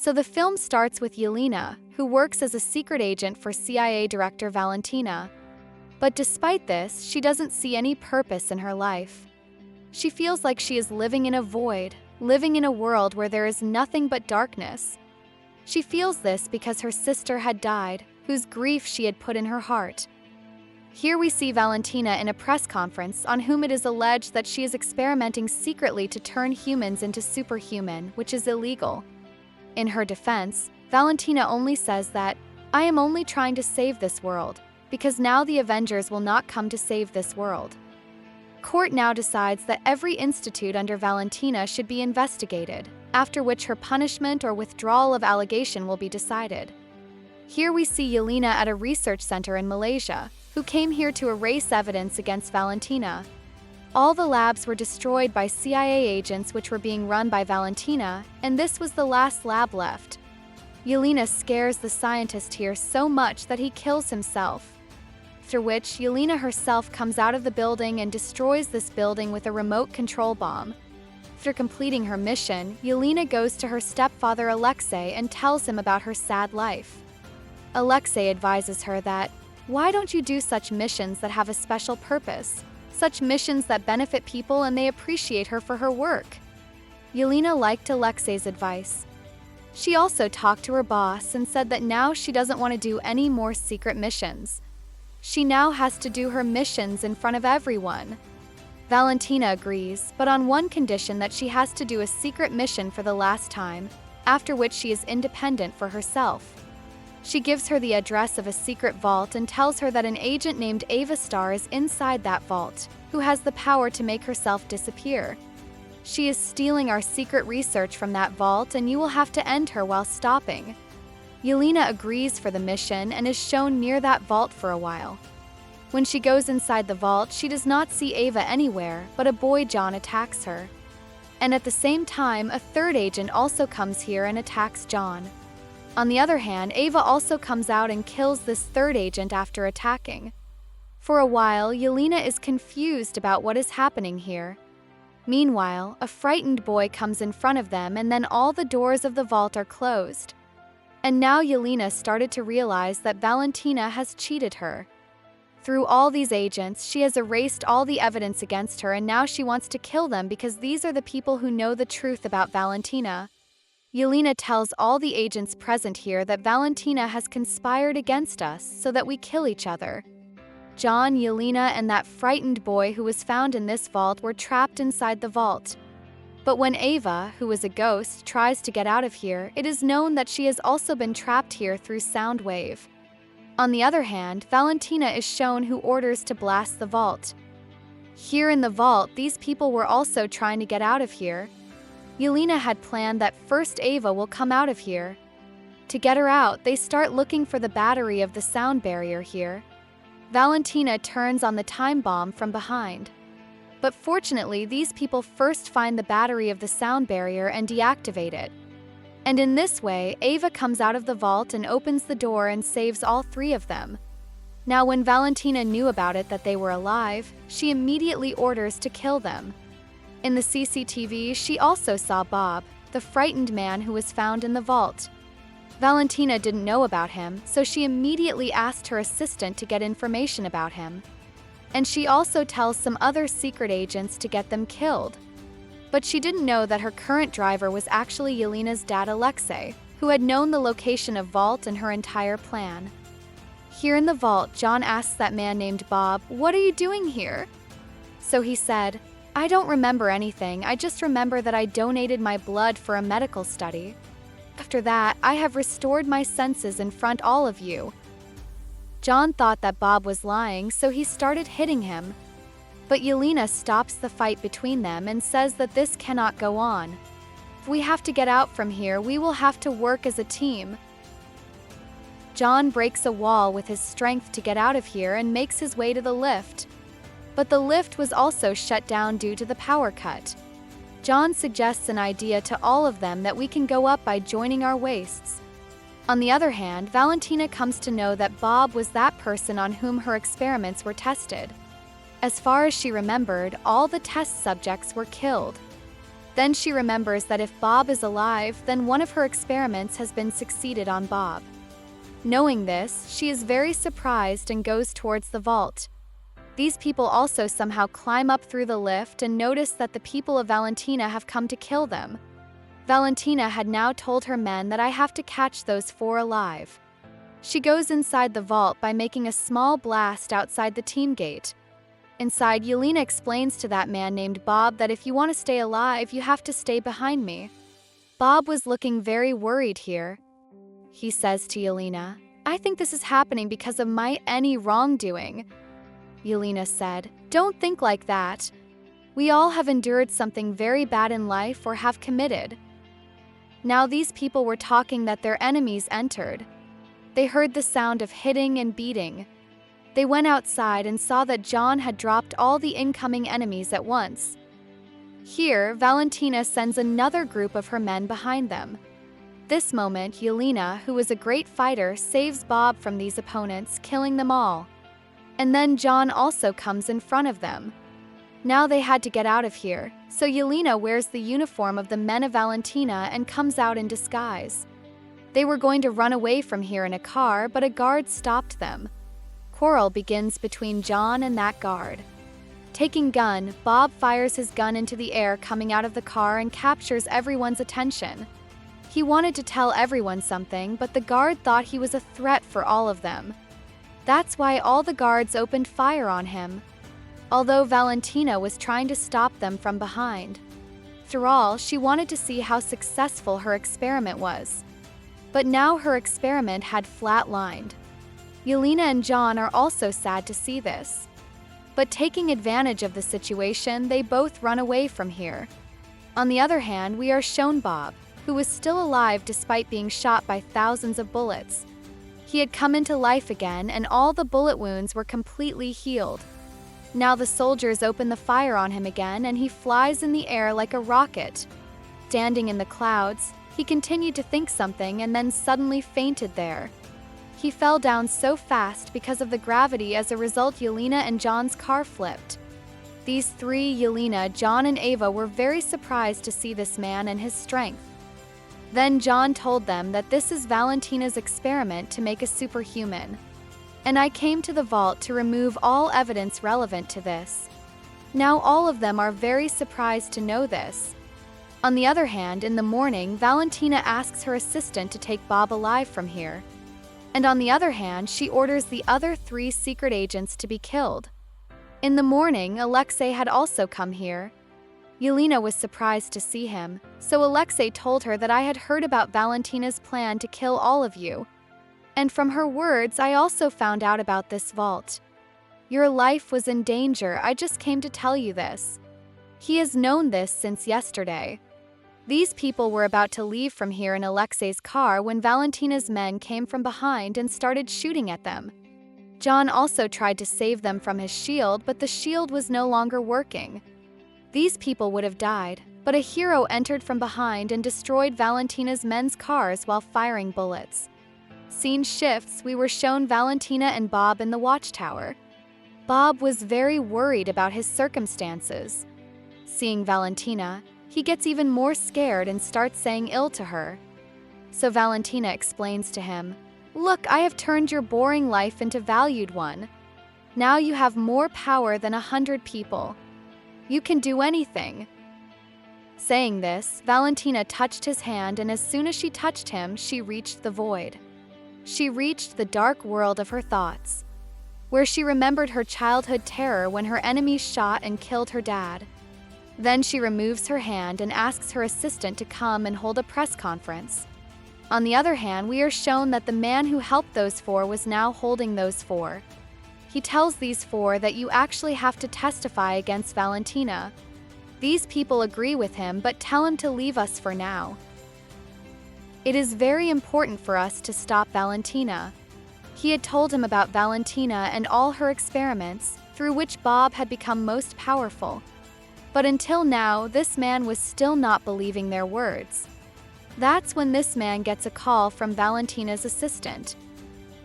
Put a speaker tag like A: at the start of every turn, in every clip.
A: So the film starts with Yelena, who works as a secret agent for CIA Director Valentina. But despite this, she doesn't see any purpose in her life. She feels like she is living in a void, living in a world where there is nothing but darkness. She feels this because her sister had died, whose grief she had put in her heart. Here we see Valentina in a press conference on whom it is alleged that she is experimenting secretly to turn humans into superhuman, which is illegal. In her defense, Valentina only says that, "I am only trying to save this world, because now the Avengers will not come to save this world." Court now decides that every institute under Valentina should be investigated, after which her punishment or withdrawal of allegation will be decided. Here we see Yelena at a research center in Malaysia, who came here to erase evidence against Valentina. All the labs were destroyed by CIA agents which were being run by Valentina, and this was the last lab left. Yelena scares the scientist here so much that he kills himself. Through which Yelena herself comes out of the building and destroys this building with a remote control bomb. After completing her mission, Yelena goes to her stepfather Alexei and tells him about her sad life. Alexei advises her that, "Why don't you do such missions that have a special purpose? Such missions that benefit people and they appreciate her for her work?" Yelena liked Alexei's advice. She also talked to her boss and said that now she doesn't want to do any more secret missions. She now has to do her missions in front of everyone. Valentina agrees, but on one condition, that she has to do a secret mission for the last time, after which she is independent for herself. She gives her the address of a secret vault and tells her that an agent named Ava Star is inside that vault, who has the power to make herself disappear. She is stealing our secret research from that vault, and you will have to end her while stopping. Yelena agrees for the mission and is shown near that vault for a while. When she goes inside the vault, she does not see Ava anywhere, but a boy John attacks her. And at the same time, a third agent also comes here and attacks John. On the other hand, Ava also comes out and kills this third agent after attacking. For a while, Yelena is confused about what is happening here. Meanwhile, a frightened boy comes in front of them, and then all the doors of the vault are closed. And now Yelena started to realize that Valentina has cheated her. Through all these agents, she has erased all the evidence against her, and now she wants to kill them because these are the people who know the truth about Valentina. Yelena tells all the agents present here that Valentina has conspired against us so that we kill each other. John, Yelena, and that frightened boy who was found in this vault were trapped inside the vault. But when Ava, who is a ghost, tries to get out of here, it is known that she has also been trapped here through sound wave. On the other hand, Valentina is shown who orders to blast the vault. Here in the vault, these people were also trying to get out of here. Yelena had planned that first Ava will come out of here. To get her out, they start looking for the battery of the sound barrier here. Valentina turns on the time bomb from behind. But fortunately, these people first find the battery of the sound barrier and deactivate it. And in this way, Ava comes out of the vault and opens the door and saves all three of them. Now, when Valentina knew about it, that they were alive, she immediately orders to kill them. In the CCTV, she also saw Bob, the frightened man who was found in the vault. Valentina didn't know about him, so she immediately asked her assistant to get information about him. And she also tells some other secret agents to get them killed. But she didn't know that her current driver was actually Yelena's dad Alexei, who had known the location of Vault and her entire plan. Here in the vault, John asks that man named Bob, "What are you doing here?" So he said, "I don't remember anything, I just remember that I donated my blood for a medical study. After that, I have restored my senses in front of all of you." John thought that Bob was lying, so he started hitting him. But Yelena stops the fight between them and says that this cannot go on. "If we have to get out from here, we will have to work as a team." John breaks a wall with his strength to get out of here and makes his way to the lift. But the lift was also shut down due to the power cut. John suggests an idea to all of them that we can go up by joining our waists. On the other hand, Valentina comes to know that Bob was that person on whom her experiments were tested. As far as she remembered, all the test subjects were killed. Then she remembers that if Bob is alive, then one of her experiments has been succeeded on Bob. Knowing this, she is very surprised and goes towards the vault. These people also somehow climb up through the lift and notice that the people of Valentina have come to kill them. Valentina had now told her men that I have to catch those 4 alive. She goes inside the vault by making a small blast outside the team gate. Inside, Yelena explains to that man named Bob that if you want to stay alive, you have to stay behind me. Bob was looking very worried here. He says to Yelena, "I think this is happening because of my any wrongdoing." Yelena said, "Don't think like that. We all have endured something very bad in life or have committed." Now these people were talking that their enemies entered. They heard the sound of hitting and beating. They went outside and saw that John had dropped all the incoming enemies at once. Here, Valentina sends another group of her men behind them. This moment, Yelena, who is a great fighter, saves Bob from these opponents, killing them all. And then John also comes in front of them. Now they had to get out of here, so Yelena wears the uniform of the men of Valentina and comes out in disguise. They were going to run away from here in a car, but a guard stopped them. Quarrel begins between John and that guard. Taking gun, Bob fires his gun into the air coming out of the car and captures everyone's attention. He wanted to tell everyone something, but the guard thought he was a threat for all of them. That's why all the guards opened fire on him, although Valentina was trying to stop them from behind. Through all, she wanted to see how successful her experiment was. But now her experiment had flatlined. Yelena and John are also sad to see this. But taking advantage of the situation, they both run away from here. On the other hand, we are shown Bob, who was still alive despite being shot by thousands of bullets. He had come into life again, and all the bullet wounds were completely healed. Now the soldiers open the fire on him again, and he flies in the air like a rocket. Standing in the clouds, he continued to think something and then suddenly fainted there. He fell down so fast because of the gravity. As a result, Yelena and John's car flipped. These 3, Yelena, John, and Ava, were very surprised to see this man and his strength. Then John told them that this is Valentina's experiment to make a superhuman. And I came to the vault to remove all evidence relevant to this. Now all of them are very surprised to know this. On the other hand, in the morning, Valentina asks her assistant to take Bob alive from here. And on the other hand, she orders the other 3 secret agents to be killed. In the morning, Alexei had also come here. Yelena was surprised to see him, so Alexei told her that I had heard about Valentina's plan to kill all of you. And from her words, I also found out about this vault. Your life was in danger. I just came to tell you this. He has known this since yesterday. These people were about to leave from here in Alexei's car when Valentina's men came from behind and started shooting at them. John also tried to save them from his shield, but the shield was no longer working. These people would have died, but a hero entered from behind and destroyed Valentina's men's cars while firing bullets. Scene shifts, we were shown Valentina and Bob in the watchtower. Bob was very worried about his circumstances. Seeing Valentina, he gets even more scared and starts saying ill to her. So Valentina explains to him, "Look, I have turned your boring life into valued one. Now you have more power than 100 people. You can do anything." Saying this, Valentina touched his hand, and as soon as she touched him, she reached the void. She reached the dark world of her thoughts, where she remembered her childhood terror when her enemies shot and killed her dad. Then she removes her hand and asks her assistant to come and hold a press conference. On the other hand, we are shown that the man who helped those 4 was now holding those 4. He tells these 4 that you actually have to testify against Valentina. These people agree with him but tell him to leave us for now. It is very important for us to stop Valentina. He had told him about Valentina and all her experiments, through which Bob had become most powerful. But until now, this man was still not believing their words. That's when this man gets a call from Valentina's assistant,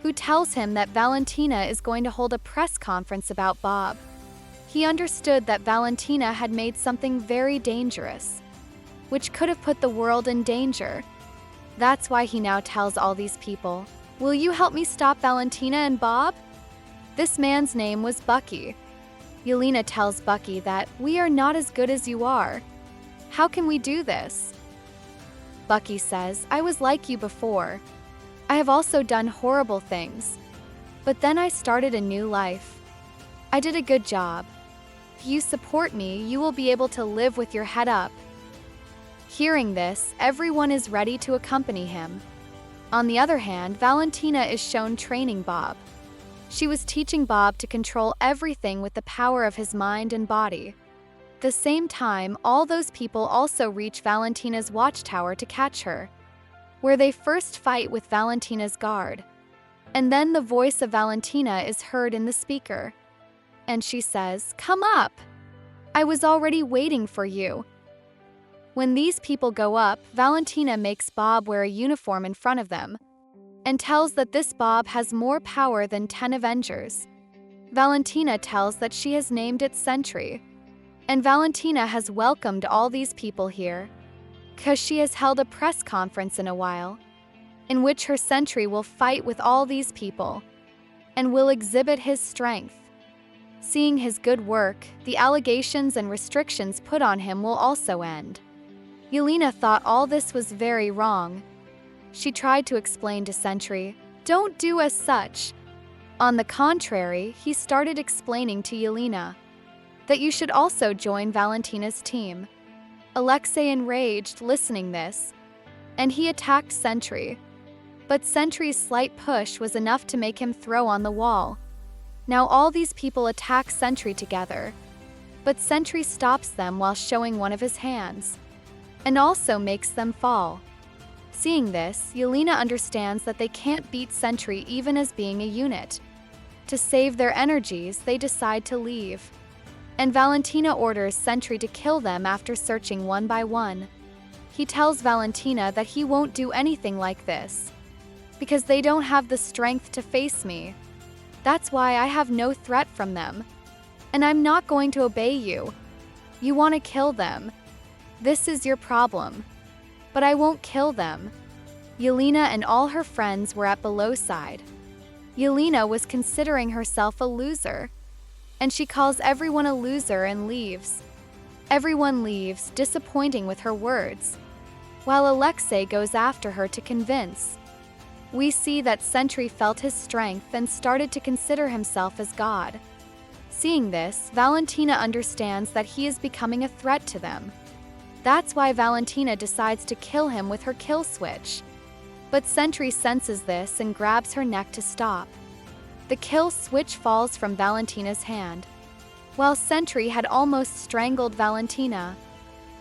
A: who tells him that Valentina is going to hold a press conference about Bob. He understood that Valentina had made something very dangerous. which could have put the world in danger. That's why he now tells all these people, "Will you help me stop Valentina and Bob?" This man's name was Bucky. Yelena tells Bucky that, "We are not as good as you are. How can we do this?" Bucky says, "I was like you before. I have also done horrible things. But then I started a new life. I did a good job. If you support me, you will be able to live with your head up." Hearing this, everyone is ready to accompany him. On the other hand, Valentina is shown training Bob. She was teaching Bob to control everything with the power of his mind and body. At the same time, all those people also reach Valentina's watchtower to catch her, where they first fight with Valentina's guard. And then the voice of Valentina is heard in the speaker. And she says, "Come up! I was already waiting for you." When these people go up, Valentina makes Bob wear a uniform in front of them, and tells that this Bob has more power than 10 Avengers. Valentina tells that she has named it Sentry, and Valentina has welcomed all these people here, because she has held a press conference in a while, in which her Sentry will fight with all these people, and will exhibit his strength. Seeing his good work, the allegations and restrictions put on him will also end. Yelena thought all this was very wrong. She tried to explain to Sentry, "Don't do as such." On the contrary, he started explaining to Yelena that you should also join Valentina's team. Alexei enraged listening this, and he attacked Sentry. But Sentry's slight push was enough to make him throw on the wall. Now all these people attack Sentry together, but Sentry stops them while showing one of his hands, and also makes them fall. Seeing this, Yelena understands that they can't beat Sentry even as being a unit. To save their energies, they decide to leave. And Valentina orders Sentry to kill them after searching one by one. He tells Valentina that he won't do anything like this, because they don't have the strength to face me. That's why I have no threat from them. And I'm not going to obey you. You want to kill them. This is your problem. But I won't kill them. Yelena and all her friends were at below side. Yelena was considering herself a loser, and she calls everyone a loser and leaves. Everyone leaves, disappointing with her words, while Alexei goes after her to convince. We see that Sentry felt his strength and started to consider himself as God. Seeing this, Valentina understands that he is becoming a threat to them. That's why Valentina decides to kill him with her kill switch. But Sentry senses this and grabs her neck to stop. The kill switch falls from Valentina's hand, while Sentry had almost strangled Valentina.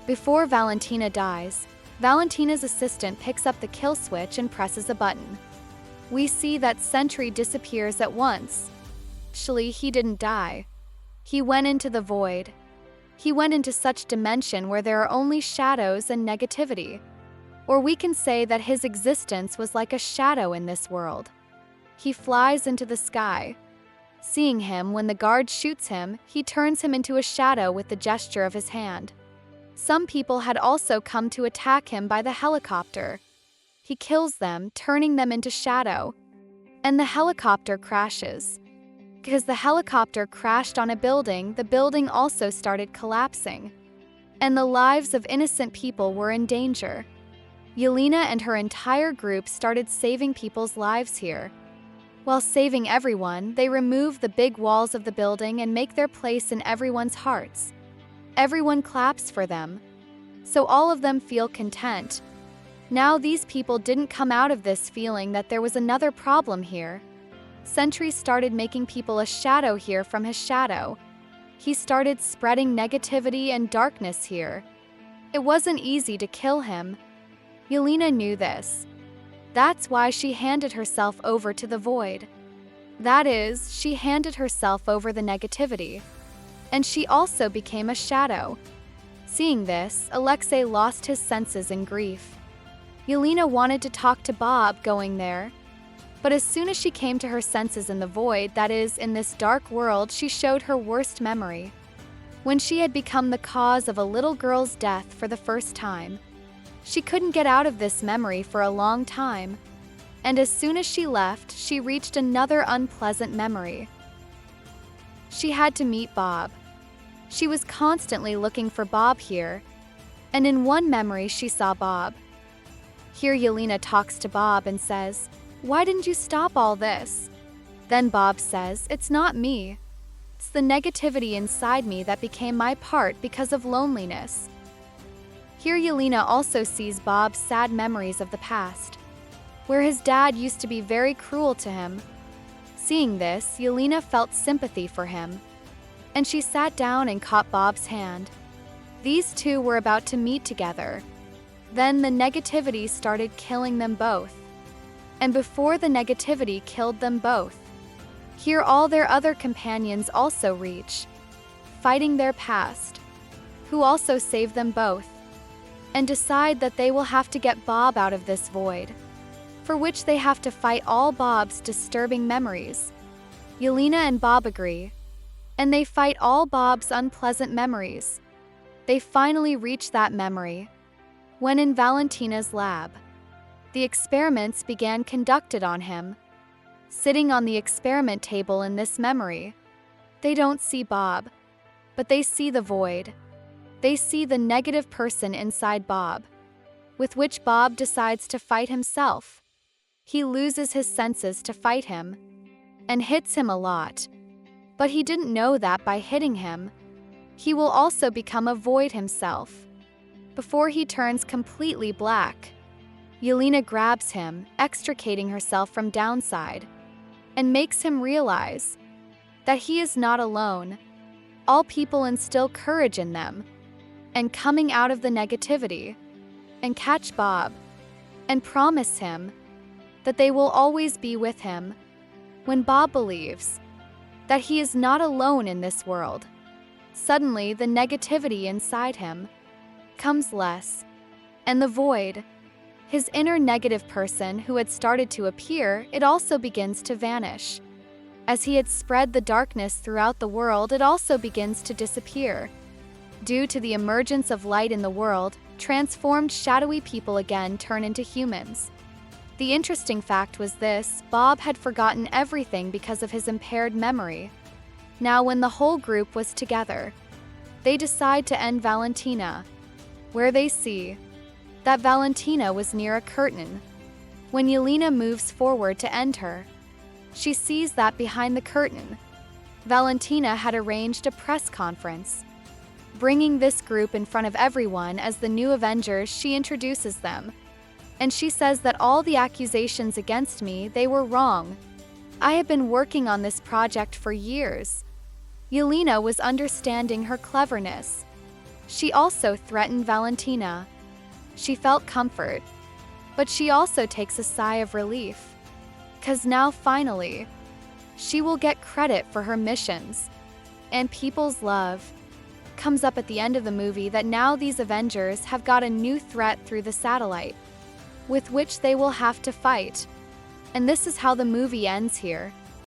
A: Before Valentina dies, Valentina's assistant picks up the kill switch and presses a button. We see that Sentry disappears at once. Actually, he didn't die. He went into the void. He went into such dimension where there are only shadows and negativity. Or we can say that his existence was like a shadow in this world. He flies into the sky. Seeing him, when the guard shoots him, he turns him into a shadow with the gesture of his hand. Some people had also come to attack him by the helicopter. He kills them, turning them into shadow. And the helicopter crashes. Because the helicopter crashed on a building, the building also started collapsing. And the lives of innocent people were in danger. Yelena and her entire group started saving people's lives here. While saving everyone, they remove the big walls of the building and make their place in everyone's hearts. Everyone claps for them, so all of them feel content. Now these people didn't come out of this feeling that there was another problem here. Sentry started making people a shadow here from his shadow. He started spreading negativity and darkness here. It wasn't easy to kill him. Yelena knew this. That's why she handed herself over to the void. That is, she handed herself over the negativity. And she also became a shadow. Seeing this, Alexei lost his senses in grief. Yelena wanted to talk to Bob going there. But as soon as she came to her senses in the void, that is, in this dark world, she showed her worst memory. when she had become the cause of a little girl's death for the first time. She couldn't get out of this memory for a long time, and as soon as she left, she reached another unpleasant memory. She had to meet Bob. She was constantly looking for Bob here, and in one memory she saw Bob. Here Yelena talks to Bob and says, "Why didn't you stop all this?" Then Bob says, "It's not me. It's the negativity inside me that became my part because of loneliness." Here Yelena also sees Bob's sad memories of the past, where his dad used to be very cruel to him. Seeing this, Yelena felt sympathy for him, and she sat down and caught Bob's hand. These two were about to meet together. Then the negativity started killing them both. And before the negativity killed them both, here all their other companions also reach, fighting their past, who also save them both, and decide that they will have to get Bob out of this void, for which they have to fight all Bob's disturbing memories. Yelena and Bob agree, and they fight all Bob's unpleasant memories. They finally reach that memory when in Valentina's lab. The experiments began conducted on him. Sitting on the experiment table in this memory, they don't see Bob, but they see the void. They see the negative person inside Bob, with which Bob decides to fight himself. He loses his senses to fight him, and hits him a lot. But he didn't know that by hitting him, he will also become a void himself. Before he turns completely black, Yelena grabs him, extricating herself from downside, and makes him realize that he is not alone. All people instill courage in them, and coming out of the negativity, and catch Bob, and promise him that they will always be with him. When Bob believes that he is not alone in this world, suddenly the negativity inside him comes less, and the void, his inner negative person who had started to appear, it also begins to vanish. As he had spread the darkness throughout the world, it also begins to disappear. Due to the emergence of light in the world, transformed shadowy people again turn into humans. The interesting fact was this: Bob had forgotten everything because of his impaired memory. Now when the whole group was together, they decide to end Valentina, where they see that Valentina was near a curtain. When Yelena moves forward to end her, she sees that behind the curtain, Valentina had arranged a press conference. Bringing this group in front of everyone as the new Avengers, she introduces them. And she says that all the accusations against me, they were wrong. I have been working on this project for years. Yelena was understanding her cleverness. She also threatened Valentina. She felt comfort, but she also takes a sigh of relief, 'cause now finally, she will get credit for her missions. And people's love comes up at the end of the movie that now these Avengers have got a new threat through the satellite, with which they will have to fight. And this is how the movie ends here.